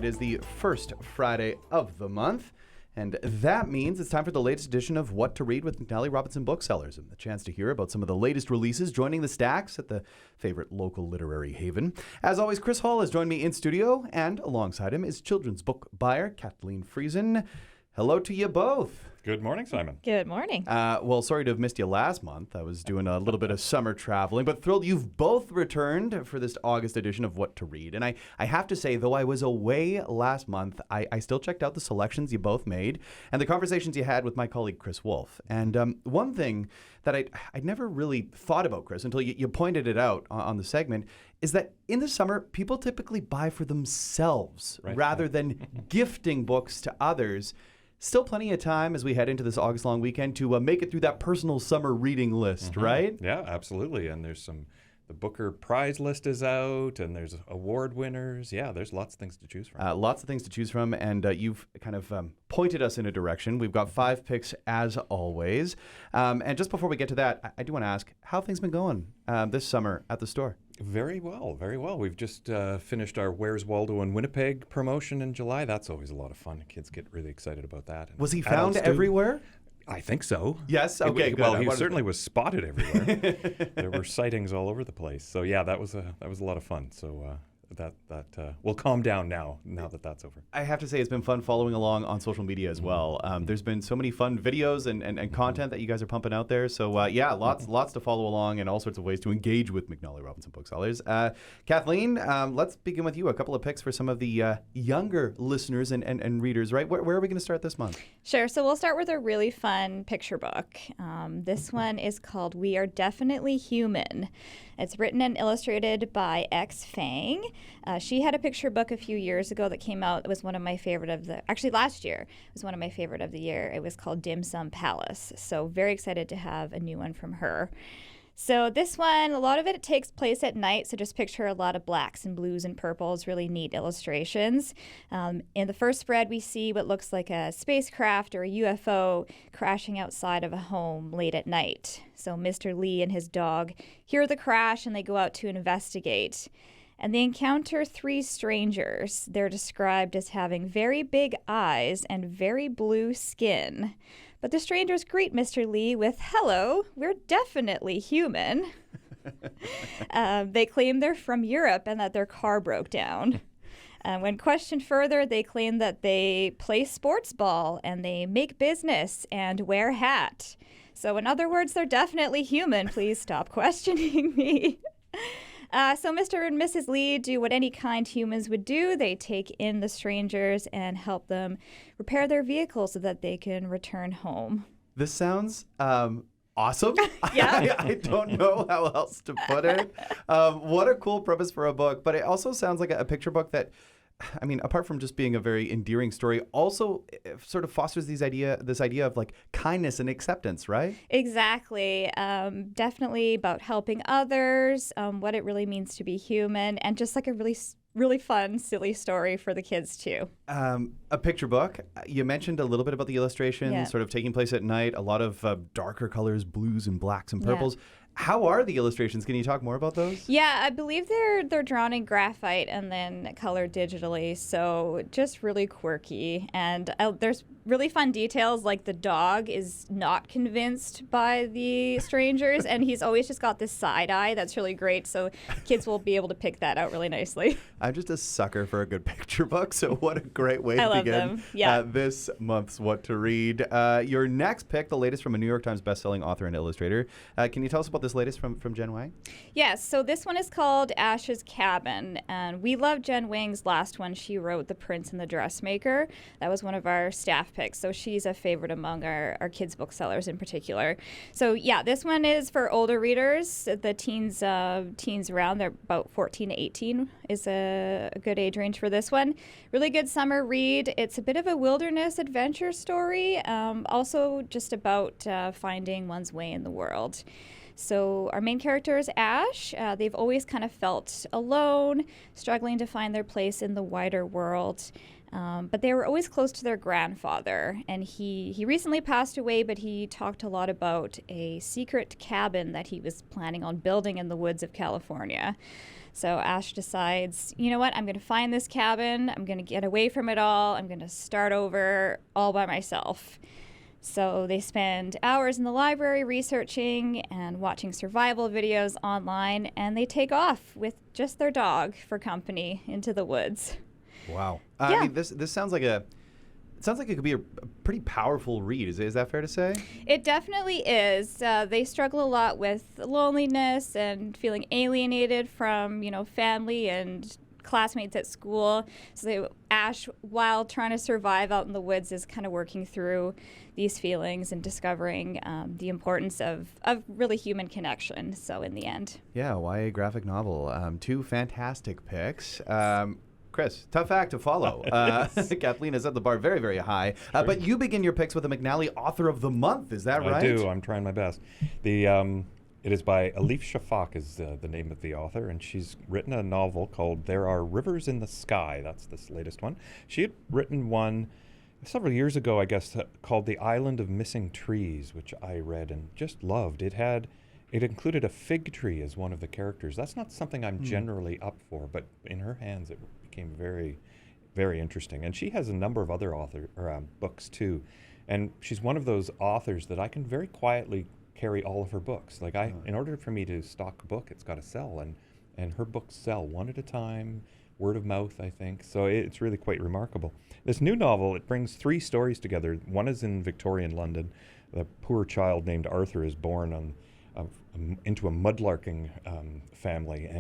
It is the first Friday of the month, and that means it's time for the latest edition of What to Read with McNally Robinson Booksellers, and the chance to hear about some of the latest releases joining the stacks at the favorite local literary haven. As always, Chris Hall has joined me in studio, and alongside him is children's book buyer Kathleen Friesen. Hello to you both. Good morning, Simon. Good morning. Well, sorry to have missed you last month. I was doing a little bit of summer traveling, but thrilled you've both returned for this August edition of What to Read. And I have to say, though I was away last month, I still checked out the selections you both made and the conversations you had with my colleague, Chris Wolf. And one thing that I'd never really thought about, Chris, until you pointed it out on the segment, is that in the summer, people typically buy for themselves rather than gifting books to others. Still plenty of time as we head into this August-long weekend to make it through that personal summer reading list, right? Yeah, absolutely. And there's the Booker Prize list is out, and there's award winners. Yeah, there's lots of things to choose from. Lots of things to choose from, and you've kind of pointed us in a direction. We've got 5 picks as always. And just before we get to that, I do want to ask, how have things been going this summer at the store? Very well, very well. We've just finished our Where's Waldo in Winnipeg promotion in July. That's always a lot of fun. Kids get really excited about that. And was he found everywhere? I think so. Yes? Okay, good. Well, he certainly was spotted everywhere. There were sightings all over the place. So, yeah, that was a lot of fun. So that will calm down now that that's over. I have to say it's been fun following along on social media as well. There's been so many fun videos and content that you guys are pumping out there. So, lots to follow along and all sorts of ways to engage with McNally Robinson Booksellers. Kathleen, let's begin with you. A couple of picks for some of the younger listeners and readers, right? Where are we going to start this month? Sure. So we'll start with a really fun picture book. This one is called We Are Definitely Human. It's written and illustrated by X Fang. She had a picture book a few years ago that came out. It was one of my favorite last year. It was one of my favorite of the year. It was called Dim Sum Palace. So very excited to have a new one from her. So this one, a lot of it takes place at night, so just picture a lot of blacks and blues and purples, really neat illustrations. In the first spread, we see what looks like a spacecraft or a UFO crashing outside of a home late at night. So Mr. Lee and his dog hear the crash and they go out to investigate. And they encounter 3 strangers. They're described as having very big eyes and very blue skin. But the strangers greet Mr. Lee with, "Hello, we're definitely human." They claim they're from Europe and that their car broke down. When questioned further, they claim that they play sports ball and they make business and wear hat. So in other words, they're definitely human. Please stop questioning me. So Mr. and Mrs. Lee do what any kind humans would do. They take in the strangers and help them repair their vehicles so that they can return home. This sounds awesome. Yeah. I don't know how else to put it. What a cool premise for a book. But it also sounds like a picture book that, I mean, apart from just being a very endearing story, also sort of fosters this idea of like kindness and acceptance, right? Exactly. Definitely about helping others, what it really means to be human, and just like a really fun, silly story for the kids too. A picture book. You mentioned a little bit about the illustrations, sort of taking place at night. A lot of darker colors, blues and blacks and purples. Yeah. How are the illustrations? Can you talk more about those? Yeah, I believe they're drawn in graphite and then colored digitally, so just really quirky. And there's really fun details, like the dog is not convinced by the strangers, and he's always just got this side eye that's really great, so kids will be able to pick that out really nicely. I'm just a sucker for a good picture book, so what a great way to begin this month's What to Read. Your next pick, the latest from a New York Times bestselling author and illustrator. Can you tell us about this latest from Jen Wang? Yes, so this one is called Ash's Cabin, and we love Jen Wang's last one. She wrote The Prince and the Dressmaker. That was one of our staff picks, so she's a favorite among our kids' booksellers in particular. So yeah, this one is for older readers. The teens around, they're about 14 to 18 is a good age range for this one. Really good summer read. It's a bit of a wilderness adventure story, also just about finding one's way in the world. So our main character is Ash. They've always kind of felt alone, struggling to find their place in the wider world. But they were always close to their grandfather, and he recently passed away, but he talked a lot about a secret cabin that he was planning on building in the woods of California. So Ash decides, you know what, I'm going to find this cabin. I'm going to get away from it all. I'm going to start over all by myself. So they spend hours in the library researching and watching survival videos online, and they take off with just their dog for company into the woods. Wow. Yeah. I mean, this sounds like it could be a pretty powerful read. Is that fair to say? It definitely is. They struggle a lot with loneliness and feeling alienated from, family and classmates at school. So Ash, while trying to survive out in the woods, is kind of working through these feelings and discovering the importance of really human connection. So in the end. Yeah, YA graphic novel. Two fantastic picks. Chris, tough act to follow. Kathleen has set the bar very, very high. Sure. But you begin your picks with the McNally Author of the Month. Is that right? I do. I'm trying my best. It is by Elif Shafak is the name of the author, and she's written a novel called There Are Rivers in the Sky. That's this latest one. She had written one several years ago, I guess, called The Island of Missing Trees, which I read and just loved. It included a fig tree as one of the characters. That's not something I'm generally up for, but in her hands it became very, very interesting. And she has a number of other books too. And she's one of those authors that I can very quietly carry all of her books. Like in order for me to stock a book, it's got to sell, and her books sell one at a time, word of mouth, I think. So it's really quite remarkable. This new novel, it brings three stories together. One is in Victorian London. A poor child named Arthur is born into a mudlarking family,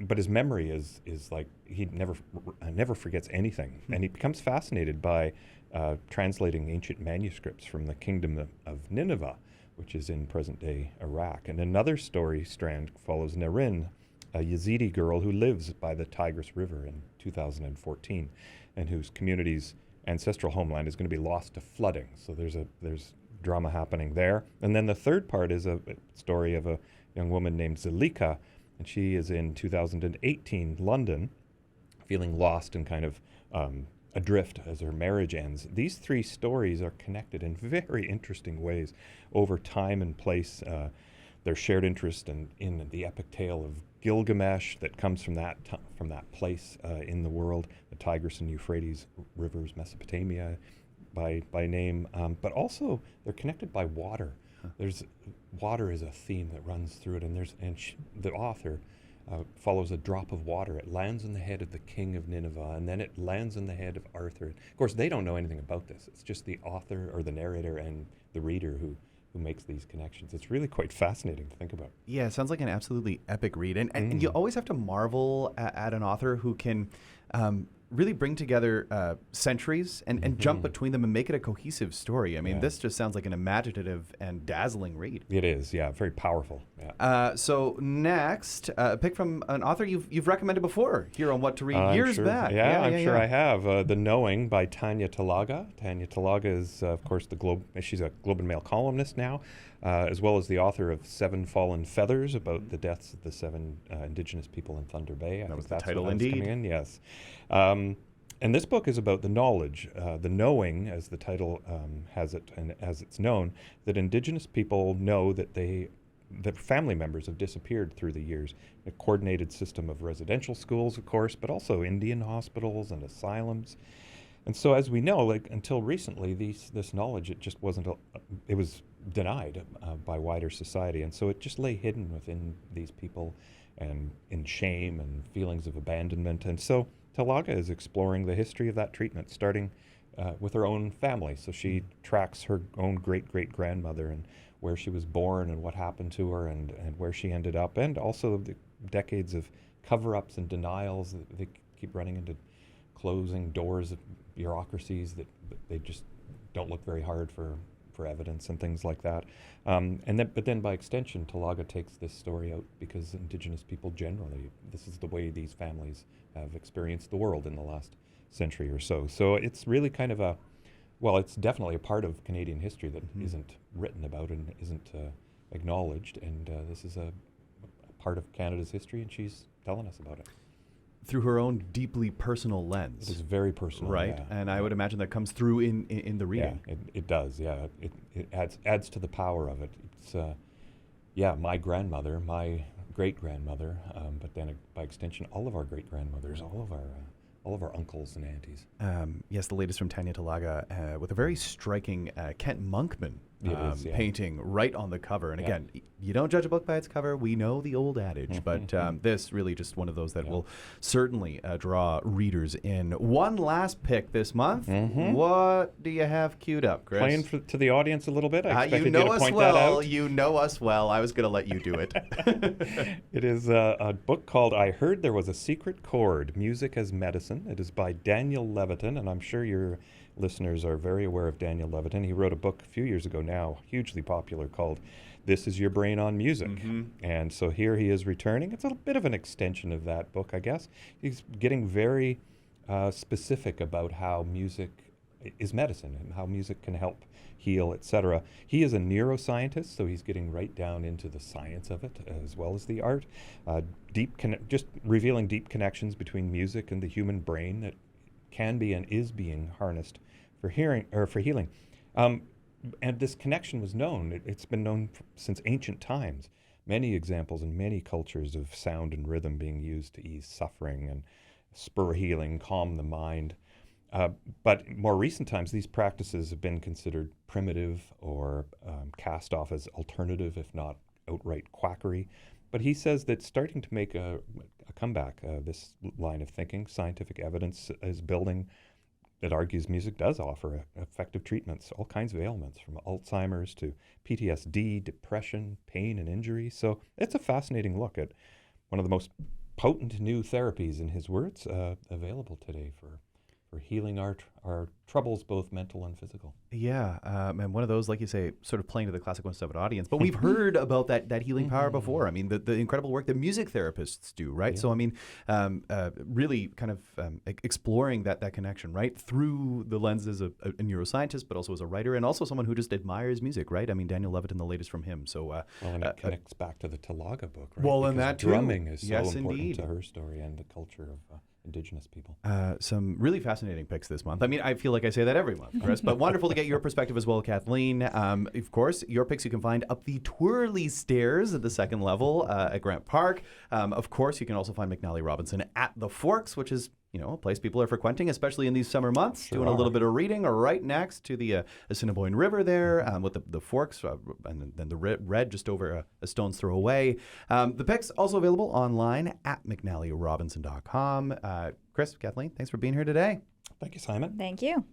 but his memory is like he never forgets anything, and he becomes fascinated by translating ancient manuscripts from the kingdom of Nineveh, which is in present-day Iraq. And another story strand follows Narin, a Yazidi girl who lives by the Tigris River in 2014, and whose community's ancestral homeland is going to be lost to flooding. So there's drama happening there. And then the third part is a story of a young woman named Zelika, and she is in 2018 London, feeling lost and kind of adrift as her marriage ends. These three stories are connected in very interesting ways over time and place. Their shared interest in the epic tale of Gilgamesh that comes from that place in the world, the Tigris and Euphrates rivers, Mesopotamia by name, but also they're connected by water. There's water is a theme that runs through it, and the author follows a drop of water. It lands in the head of the king of Nineveh, and then it lands in the head of Arthur. Of course, they don't know anything about this. It's just the author or the narrator and the reader who makes these connections. It's really quite fascinating to think about. Yeah, it sounds like an absolutely epic read. And you always have to marvel at an author who can really bring together centuries and jump between them and make it a cohesive story. I mean, this just sounds like an imaginative and dazzling read. It is, yeah, very powerful. Yeah. So next, a pick from an author you've recommended before here on What to Read years back. I'm sure I have. The Knowing by Tanya Talaga. Tanya Talaga is, of course, she's a Globe and Mail columnist now, as well as the author of Seven Fallen Feathers, about the deaths of the 7 indigenous people in Thunder Bay. That was the title, indeed. Coming in, yes. And this book is about the knowledge, the knowing, as the title has it, and as it's known, that indigenous people know that that family members have disappeared through the years. A coordinated system of residential schools, of course, but also Indian hospitals and asylums. And so, as we know, until recently, this knowledge, it just wasn't, it was denied by wider society. And so it just lay hidden within these people and in shame and feelings of abandonment. And so Talaga is exploring the history of that treatment, starting with her own family. So she tracks her own great-great-grandmother and where she was born and what happened to her and where she ended up, and also the decades of cover-ups and denials. They keep running into closing doors of bureaucracies that they just don't look very hard for evidence and things like that. But then by extension, Talaga takes this story out because indigenous people generally, this is the way these families have experienced the world in the last century or so. So it's really kind of it's definitely a part of Canadian history that isn't written about and isn't acknowledged. And this is a part of Canada's history, and she's telling us about it. Through her own deeply personal lens. It is very personal, right? Yeah. And I would imagine that comes through in the reading. Yeah, it does. Yeah, it adds to the power of it. It's my grandmother, my great-grandmother, but then by extension, all of our great-grandmothers, all of our uncles and aunties. Yes, the latest from Tanya Talaga with a very striking Kent Monkman painting right on the cover. And again, you don't judge a book by its cover. We know the old adage, but this really just one of those that will certainly draw readers in. One last pick this month. What do you have queued up, Chris? Playing to the audience a little bit. I expected you to point well. that out. You know us well. I was going to let you do it. It is a book called I Heard There Was a Secret Chord, Music as Medicine. It is by Daniel Levitin, and I'm sure your listeners are very aware of Daniel Levitin. He wrote a book a few years ago now, hugely popular, called This Is Your Brain on Music. And so here he is returning. It's a bit of an extension of that book, I guess. He's getting very specific about how music is medicine and how music can help heal, etc. He is a neuroscientist, so he's getting right down into the science of it as well as the art. Just revealing deep connections between music and the human brain that can be and is being harnessed for healing. And this connection was known. It's been known since ancient times. Many examples in many cultures of sound and rhythm being used to ease suffering and spur healing, calm the mind. But more recent times, these practices have been considered primitive or cast off as alternative, if not outright quackery. But he says that starting to make a comeback, this line of thinking, scientific evidence is building that argues music does offer effective treatments, all kinds of ailments, from Alzheimer's to PTSD, depression, pain, and injury. So it's a fascinating look at one of the most potent new therapies, in his words, available today for healing our troubles, both mental and physical. Yeah, and one of those, like you say, sort of playing to the classic 1-7 audience. But we've heard about that healing power before. I mean, the incredible work that music therapists do, right? Yeah. So, I mean, really kind of exploring that connection, right? Through the lenses of a neuroscientist, but also as a writer and also someone who just admires music, right? I mean, Daniel Levitin, the latest from him. So, well, and it connects back to the Talaga book, right? Well, because and that drumming too. is so Yes, important indeed. to her story and the culture of Indigenous people. Some really fascinating picks this month. I mean, I feel like I say that every month, Chris, but wonderful to get your perspective as well, Kathleen. Of course, your picks you can find up the twirly stairs at the second level at Grant Park. Of course, you can also find McNally Robinson at the Forks, which is a place people are frequenting, especially in these summer months, Sure doing are. a little bit of reading, or right next to the Assiniboine River there, with the Forks, and then the red just over a stone's throw away. The picks also available online at McNallyRobinson.com. Chris, Kathleen, thanks for being here today. Thank you, Simon. Thank you.